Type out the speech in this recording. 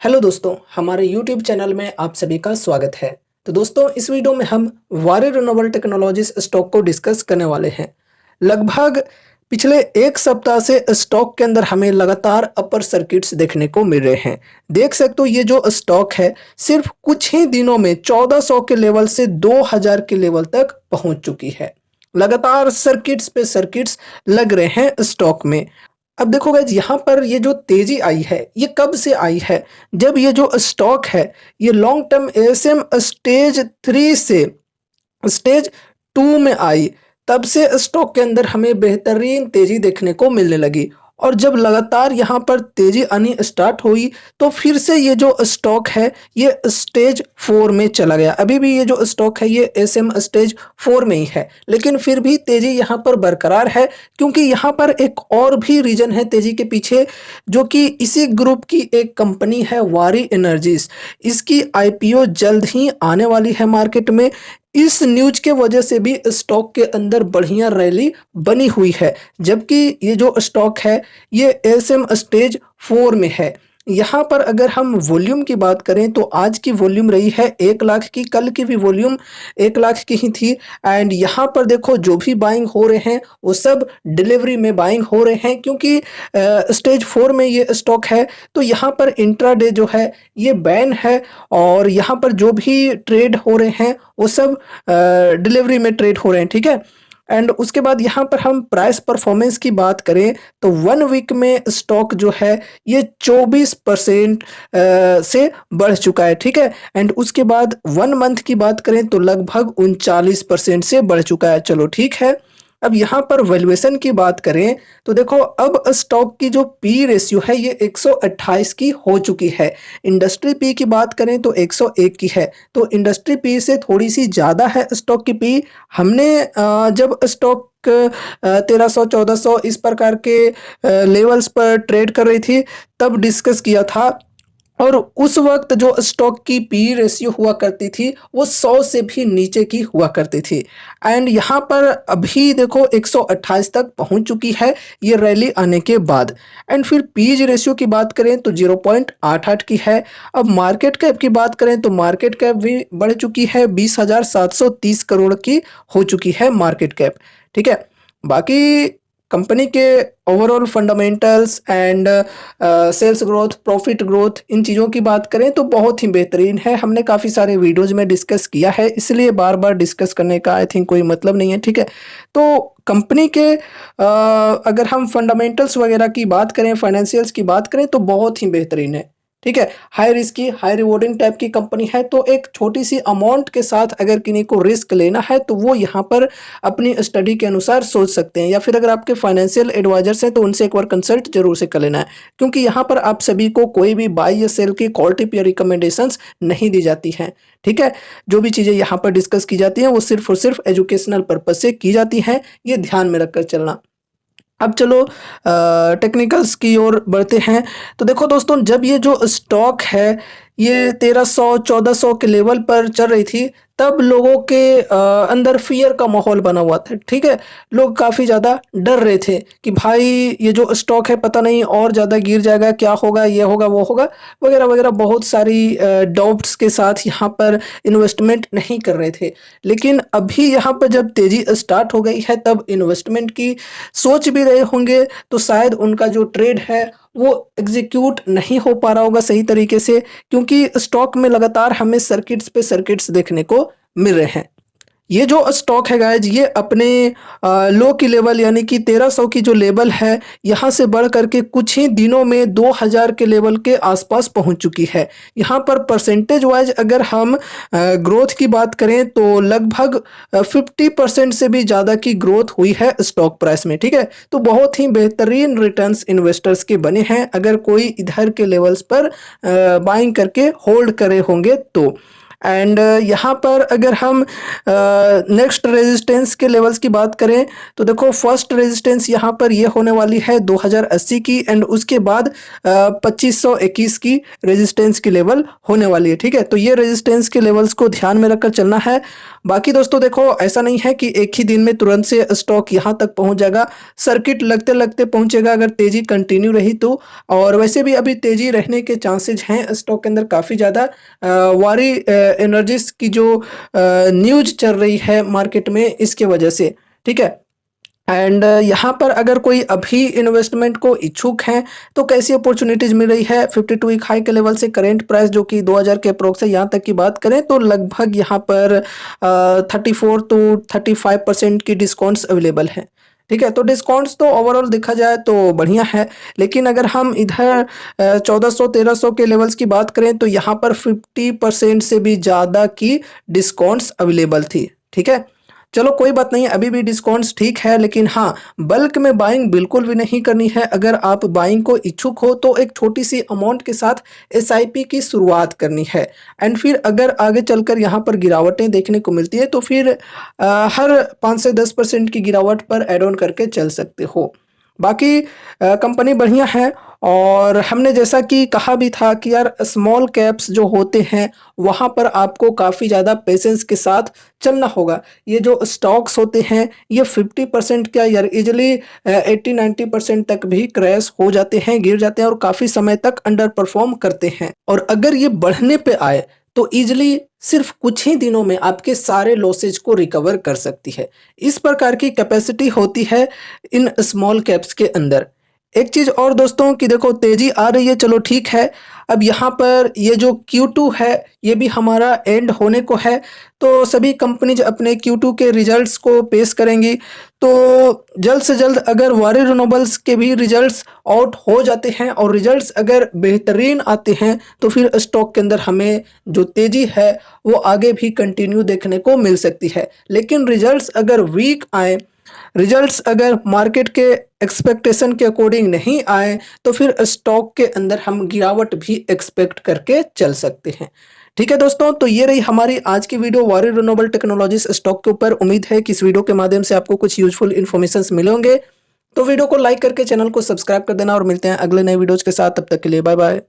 Hello दोस्तों, हमारे YouTube channel में आप सभी का स्वागत है। तो दोस्तों, इस वीडियो में हम वारी रिन्यूएबल टेक्नोलॉजीज स्टॉक को डिस्कस करने वाले हैं। लगभग पिछले एक सप्ताह से स्टॉक के अंदर हमें लगातार अपर सर्किट्स देखने को मिल रहे हैं। देख सकते हो ये जो स्टॉक है सिर्फ कुछ ही दिनों में 1400 के लेवल से 2000 के लेवल तक पहुंच चुकी है। लगातार सर्किट्स पे सर्किट्स लग रहे हैं स्टॉक में। अब देखो गाइज, यहाँ पर ये जो तेजी आई है ये कब से आई है? जब ये जो स्टॉक है ये लॉन्ग टर्म एएसएम स्टेज 3 से स्टेज 2 में आई, तब से स्टॉक के अंदर हमें बेहतरीन तेजी देखने को मिलने लगी। और जब लगातार यहाँ पर तेजी आनी स्टार्ट हुई तो फिर से ये जो स्टॉक है ये स्टेज 4 में चला गया। अभी भी ये जो स्टॉक है ये एसएम स्टेज 4 में ही है, लेकिन फिर भी तेजी यहाँ पर बरकरार है, क्योंकि यहाँ पर एक और भी रीजन है तेजी के पीछे, जो कि इसी ग्रुप की एक कंपनी है वारी एनर्जीज। इसकी आईपीओ जल्द ही आने वाली है मार्केट में। इस न्यूज के वजह से भी स्टॉक के अंदर बढ़िया रैली बनी हुई है, जबकि ये जो स्टॉक है ये एसएम स्टेज 4 में है। यहाँ पर अगर हम वॉल्यूम की बात करें तो आज की वॉल्यूम रही है 1 लाख की, कल की भी वॉल्यूम 1 लाख की ही थी। एंड यहाँ पर देखो जो भी बाइंग हो रहे हैं वो सब डिलीवरी में बाइंग हो रहे हैं, क्योंकि स्टेज 4 में ये स्टॉक है। तो यहाँ पर इंट्राडे जो है ये बैन है, और यहाँ पर जो भी ट्रेड हो रहे हैं वो सब डिलीवरी में ट्रेड हो रहे हैं, ठीक है। एंड उसके बाद यहाँ पर हम प्राइस परफॉर्मेंस की बात करें तो 1 वीक में स्टॉक जो है ये 24% से बढ़ चुका है, ठीक है। एंड उसके बाद 1 मंथ की बात करें तो लगभग 39% से बढ़ चुका है। चलो ठीक है। अब यहाँ पर वैल्यूएशन की बात करें तो देखो अब स्टॉक की जो पी रेशियो है ये 128 की हो चुकी है। इंडस्ट्री पी की बात करें तो 101 की है, तो इंडस्ट्री पी से थोड़ी सी ज़्यादा है स्टॉक की पी। हमने जब स्टॉक 1300 1400 इस प्रकार के लेवल्स पर ट्रेड कर रही थी तब डिस्कस किया था, और उस वक्त जो स्टॉक की पी रेशियो हुआ करती थी वो 100 से भी नीचे की हुआ करती थी। एंड यहाँ पर अभी देखो 128 तक पहुँच चुकी है ये रैली आने के बाद। एंड फिर पीज रेशियो की बात करें तो 0.88 की है। अब मार्केट कैप की बात करें तो मार्केट कैप भी बढ़ चुकी है, 20,730 करोड़ की हो चुकी है मार्केट कैप, ठीक है। बाकी कंपनी के overall fundamentals and sales growth, profit growth, इन चीज़ों की बात करें तो बहुत ही बेहतरीन है। हमने काफ़ी सारे वीडियोज़ में डिस्कस किया है, इसलिए बार बार डिस्कस करने का आई थिंक कोई मतलब नहीं है, ठीक है। तो कंपनी के अगर हम फंडामेंटल्स वगैरह की बात करें, फाइनेंशियल्स की बात करें तो बहुत ही बेहतरीन है, ठीक है। High risky high rewarding type की कंपनी है, तो एक छोटी सी अमाउंट के साथ अगर किन्हीं को रिस्क लेना है तो वो यहाँ पर अपनी स्टडी के अनुसार सोच सकते हैं, या फिर अगर आपके फाइनेंशियल एडवाइजर्स हैं तो उनसे एक बार कंसल्ट जरूर से कर लेना है, क्योंकि यहाँ पर आप सभी को कोई भी बाई या सेल की कॉल टिप या रिकमेंडेशंस नहीं दी जाती हैं, ठीक है। जो भी चीज़ें यहाँ पर डिस्कस की जाती हैं वो सिर्फ और सिर्फ एजुकेशनल पर्पज से की जाती हैं, ये ध्यान में रखकर चलना। अब चलो टेक्निकल्स की ओर बढ़ते हैं। तो देखो दोस्तों, जब ये जो स्टॉक है ये 1300 1400 के लेवल पर चल रही थी तब लोगों के अंदर फियर का माहौल बना हुआ था, ठीक है। लोग काफ़ी ज़्यादा डर रहे थे कि भाई ये जो स्टॉक है पता नहीं और ज़्यादा गिर जाएगा, क्या होगा, ये होगा वो होगा वगैरह वगैरह, बहुत सारी डाउट्स के साथ यहाँ पर इन्वेस्टमेंट नहीं कर रहे थे। लेकिन अभी यहाँ पर जब तेज़ी स्टार्ट हो गई है तब इन्वेस्टमेंट की सोच भी रहे होंगे, तो शायद उनका जो ट्रेड है वो एग्जीक्यूट नहीं हो पा रहा होगा सही तरीके से, क्योंकि स्टॉक में लगातार हमें सर्किट्स पे सर्किट्स देखने को मिल रहे हैं। ये जो स्टॉक है गाइज ये अपने लो की लेवल यानी कि 1300 की जो लेवल है यहाँ से बढ़ करके कुछ ही दिनों में 2000 के लेवल के आसपास पहुंच चुकी है। यहाँ पर परसेंटेज वाइज अगर हम ग्रोथ की बात करें तो लगभग 50% से भी ज़्यादा की ग्रोथ हुई है स्टॉक प्राइस में, ठीक है। तो बहुत ही बेहतरीन रिटर्न्स इन्वेस्टर्स के बने हैं अगर कोई इधर के लेवल्स पर बाइंग करके होल्ड करे होंगे तो। एंड यहाँ पर अगर हम नेक्स्ट रेजिस्टेंस के लेवल्स की बात करें तो देखो फर्स्ट रेजिस्टेंस यहाँ पर ये होने वाली है 2080 की, एंड उसके बाद 2521 की रेजिस्टेंस की लेवल होने वाली है, ठीक है। तो ये रेजिस्टेंस के लेवल्स को ध्यान में रखकर चलना है। बाकी दोस्तों देखो, ऐसा नहीं है कि एक ही दिन में तुरंत से स्टॉक यहाँ तक पहुँच जाएगा, सर्किट लगते-लगते पहुँचेगा अगर तेज़ी कंटिन्यू रही तो। और वैसे भी अभी तेज़ी रहने के चांसेज़ हैं स्टॉक के अंदर काफ़ी ज़्यादा। वारी एनर्जीज़ की जो न्यूज़ चल रही है मार्केट में इसकी वजह से, ठीक है? एंड यहाँ पर अगर कोई अभी इन्वेस्टमेंट को इच्छुक हैं, तो कैसी अपॉर्चुनिटीज़ मिल रही है 52 वीक हाई के लेवल से करंट प्राइस जो कि 2000 के अप्रॉक्स है, यहाँ तक की बात करें तो लगभग यहाँ पर 34 टू 35% की डिस्काउंट्स अवेलेबल हैं। ठीक है, तो डिस्काउंट्स तो ओवरऑल देखा जाए तो बढ़िया है, लेकिन अगर हम इधर 1400-1300 के लेवल्स की बात करें तो यहाँ पर 50% से भी ज़्यादा की डिस्काउंट्स अवेलेबल थी। ठीक है, चलो कोई बात नहीं, अभी भी डिस्काउंट्स ठीक है, लेकिन हाँ, बल्क में बाइंग बिल्कुल भी नहीं करनी है। अगर आप बाइंग को इच्छुक हो तो एक छोटी सी अमाउंट के साथ एसआईपी की शुरुआत करनी है। एंड फिर अगर आगे चलकर यहाँ पर गिरावटें देखने को मिलती है तो फिर हर 5 से 10% की गिरावट पर ऐड ऑन करके चल सकते हो। बाकी कंपनी बढ़िया है, और हमने जैसा कि कहा भी था कि यार स्मॉल कैप्स जो होते हैं वहाँ पर आपको काफ़ी ज़्यादा पेशेंस के साथ चलना होगा। ये जो स्टॉक्स होते हैं ये 50% क्या यार इजीली 80-90% तक भी क्रैश हो जाते हैं, गिर जाते हैं और काफ़ी समय तक अंडर परफॉर्म करते हैं। और अगर ये बढ़ने पे आए तो ईजिली सिर्फ कुछ ही दिनों में आपके सारे लॉसेज को रिकवर कर सकती है। इस प्रकार की कैपेसिटी होती है इन स्मॉल कैप्स के अंदर। एक चीज़ और दोस्तों कि देखो, तेज़ी आ रही है, चलो ठीक है। अब यहाँ पर ये जो Q2 है ये भी हमारा एंड होने को है, तो सभी कंपनीज अपने Q2 के रिजल्ट्स को पेश करेंगी। तो जल्द से जल्द अगर वारी रिन्यूएबल्स के भी रिजल्ट्स आउट हो जाते हैं और रिजल्ट्स अगर बेहतरीन आते हैं तो फिर स्टॉक के अंदर हमें जो तेज़ी है वो आगे भी कंटिन्यू देखने को मिल सकती है। लेकिन रिजल्ट्स अगर वीक आए, रिजल्ट्स अगर मार्केट के एक्सपेक्टेशन के अकॉर्डिंग नहीं आए तो फिर स्टॉक के अंदर हम गिरावट भी एक्सपेक्ट करके चल सकते हैं। ठीक है दोस्तों, तो ये रही हमारी आज की वीडियो वारी रिन्यूएबल टेक्नोलॉजीज स्टॉक के ऊपर। उम्मीद है कि इस वीडियो के माध्यम से आपको कुछ यूजफुल इन्फॉर्मेशन मिले होंगे। तो वीडियो को लाइक करके चैनल को सब्सक्राइब कर देना और मिलते हैं अगले नए वीडियोज के साथ। तब तक के लिए बाय बाय।